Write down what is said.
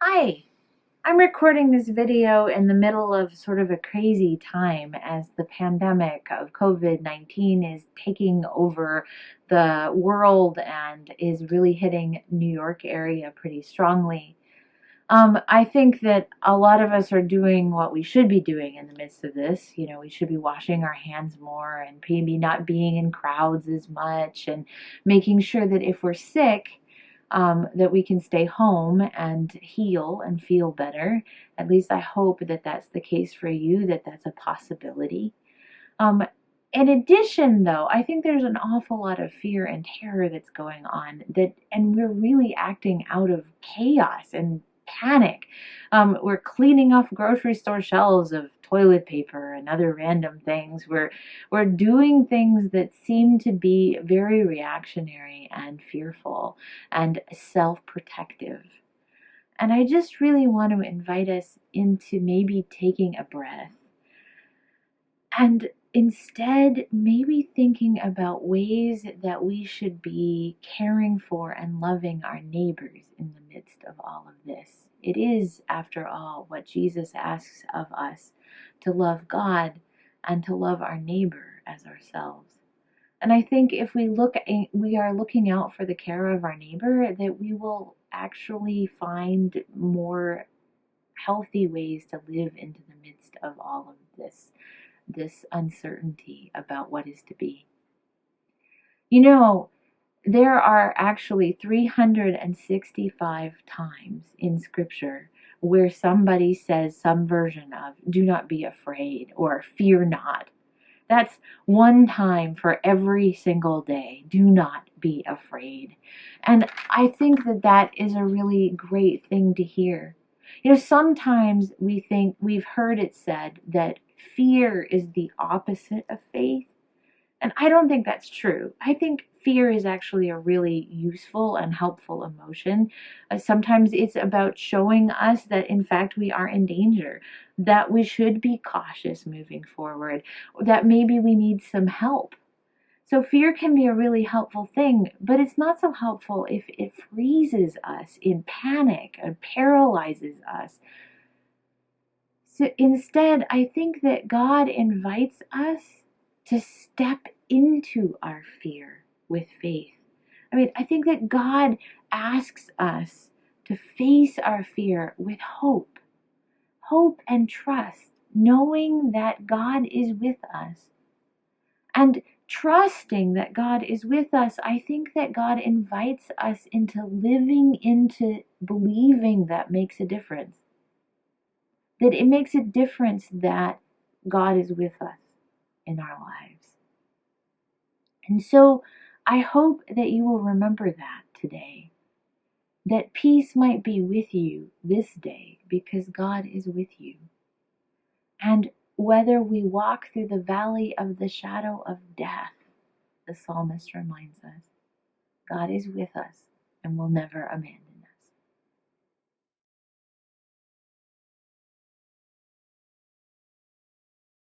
Hi, I'm recording this video in the middle of sort of a crazy time as the pandemic of COVID-19 is taking over the world and is really hitting New York area pretty strongly. I think that a lot of us are doing what we should be doing in the midst of this. We should be washing our hands more and maybe not being in crowds as much and making sure that if we're sick, that we can stay home and heal and feel better. At least I hope that that's the case for you, that that's a possibility. Um, in addition, though, I think there's an awful lot of fear and terror that's going on and we're really acting out of chaos and panic. We're cleaning off grocery store shelves of toilet paper and other random things. We're doing things that seem to be very reactionary and fearful and self-protective. And I just really want to invite us into maybe taking a breath and instead maybe thinking about ways that we should be caring for and loving our neighbors in the midst of all of this. It is, after all, what Jesus asks of us, to love God and to love our neighbor as ourselves. And I think if we are looking out for the care of our neighbor, that we will actually find more healthy ways to live into the midst of all of this uncertainty about what is to be. There are actually 365 times in Scripture where somebody says some version of "do not be afraid" or "fear not." That's one time for every single day. Do not be afraid. And I think that that is a really great thing to hear. Sometimes we've heard it said that fear is the opposite of faith. And I don't think that's true. I think fear is actually a really useful and helpful emotion. Sometimes it's about showing us that, in fact, we are in danger, that we should be cautious moving forward, that maybe we need some help. So fear can be a really helpful thing, but it's not so helpful if it freezes us in panic and paralyzes us. So instead, I think that God invites us to step into our fear with faith. I think that God asks us to face our fear with hope and trust, knowing that God is with us. And trusting that God is with us, I think that God invites us into living into believing that makes a difference. That it makes a difference that God is with us in our lives. And so I hope that you will remember that today, that peace might be with you this day because God is with you. And whether we walk through the valley of the shadow of death, the psalmist reminds us, God is with us and will never abandon us.